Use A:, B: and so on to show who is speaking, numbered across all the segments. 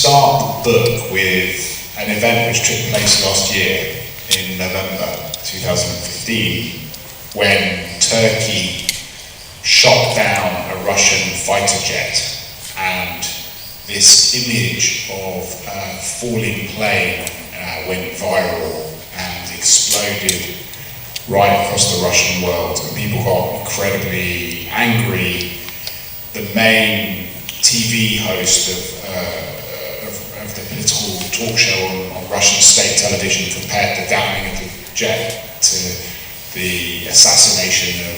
A: start the book with an event which took place last year in November 2015, when Turkey shot down a Russian fighter jet, and this image of a falling plane went viral and exploded right across the Russian world, and people got incredibly angry. The main TV host of the political talk show on Russian state television compared the downing of the jet to the assassination of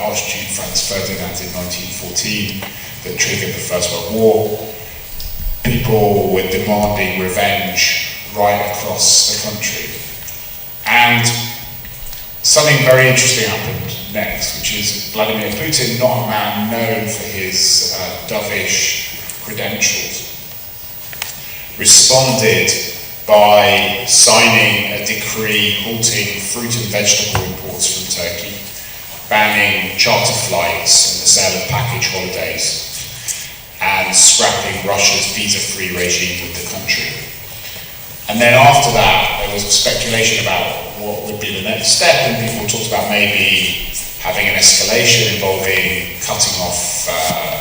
A: Archduke Franz Ferdinand in 1914 that triggered the First World War. People were demanding revenge right across the country. And something very interesting happened next, which is Vladimir Putin, not a man known for his dovish credentials, responded by signing a decree halting fruit and vegetable imports from Turkey, banning charter flights and the sale of package holidays, and scrapping Russia's visa-free regime with the country. And then after that, there was speculation about what would be the next step, and people talked about maybe having an escalation involving cutting off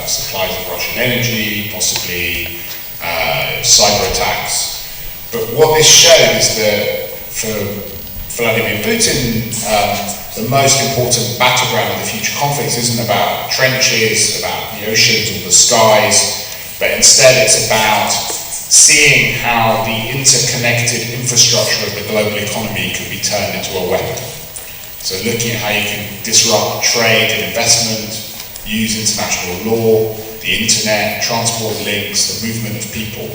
A: supplies of Russian energy, possibly cyber attacks. But what this showed is that for Vladimir Putin, the most important battleground of the future conflicts isn't about trenches, about the oceans or the skies, but instead it's about seeing how the interconnected infrastructure of the global economy can be turned into a weapon. So looking at how you can disrupt trade and investment, use international law, the internet, transport links, the movement of people.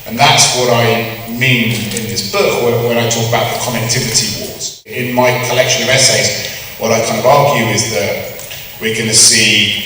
A: And that's what I mean in this book when I talk about the connectivity wars. In my collection of essays, what I kind of argue is that we're going to see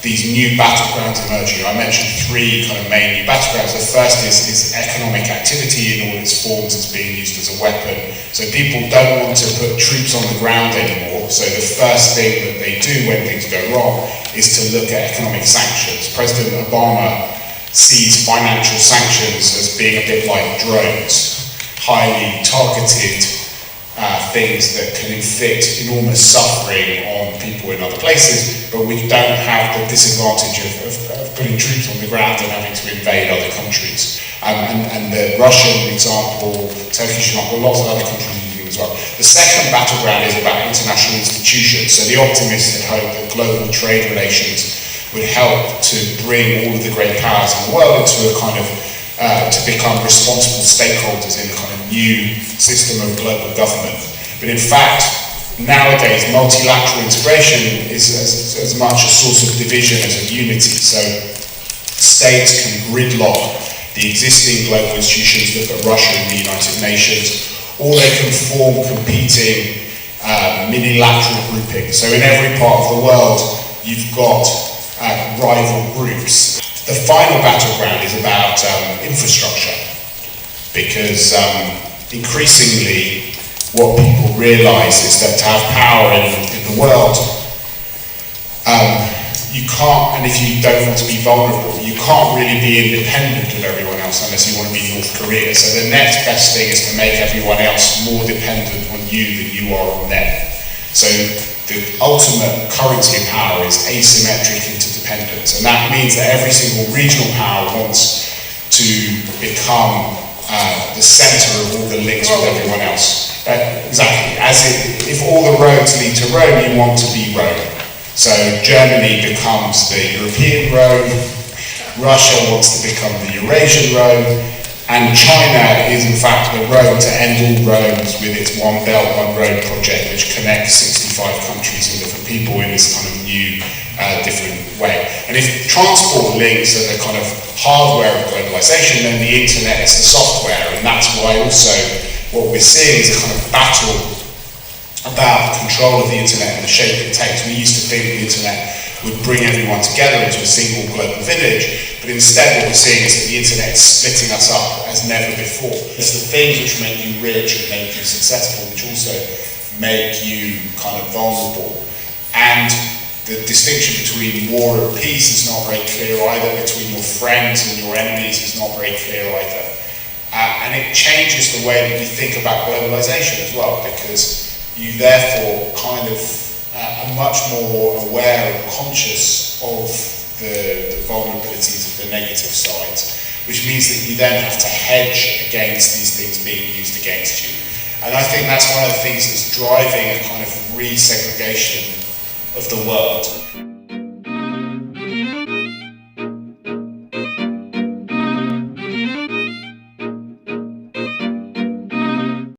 A: these new battlegrounds emerging. I mentioned three kind of main new battlegrounds. The first is economic activity in all its forms is being used as a weapon. So people don't want to put troops on the ground anymore. So the first thing that they do when things go wrong is to look at economic sanctions. President Obama sees financial sanctions as being a bit like drones, highly targeted things that can inflict enormous suffering on people in other places, but we don't have the disadvantage of putting troops on the ground and having to invade other countries. And the Russian example, Turkish example, lots of other countries using as well. The second battleground is about international institutions. So the optimists had hoped that global trade relations would help to bring all of the great powers in the world into a kind of to become responsible stakeholders in a kind of new system of global government. But in fact, nowadays, multilateral integration is as much a source of division as of unity. So states can gridlock the existing global institutions, look at Russia and the United Nations, or they can form competing minilateral groupings. So in every part of the world, you've got rival groups. The final battleground is about infrastructure, because increasingly what people realise is that to have power in the world, you can't, and if you don't want to be vulnerable, you can't really be independent of everyone else unless you want to be North Korea. So the next best thing is to make everyone else more dependent on you than you are on them. So the ultimate currency of power is asymmetric interdependence, and that means that every single regional power wants to become the centre of all the links with everyone else. Exactly, if all the roads lead to Rome, you want to be Rome. So Germany becomes the European Rome, Russia wants to become the Eurasian Rome, and China is in fact the Rome to end all roads with its One Belt, One Road project, which connects 65 countries and different people in this kind of new, different way. And if transport links are the kind of hardware of globalization, then the internet is the software, and that's why also what we're seeing is a kind of battle about control of the internet and the shape it takes. We used to think the internet would bring everyone together into a single global village, but instead what we're seeing is that the internet is splitting us up as never before. It's the things which make you rich and make you successful, which also make you kind of vulnerable. And The distinction between war and peace is not very clear either, between your friends and your enemies is not very clear either. And it changes the way that you think about globalization as well, because you therefore kind of are much more aware and conscious of the vulnerabilities of the negative sides, which means that you then have to hedge against these things being used against you. And I think that's one of the things that's driving a kind of resegregation of the world.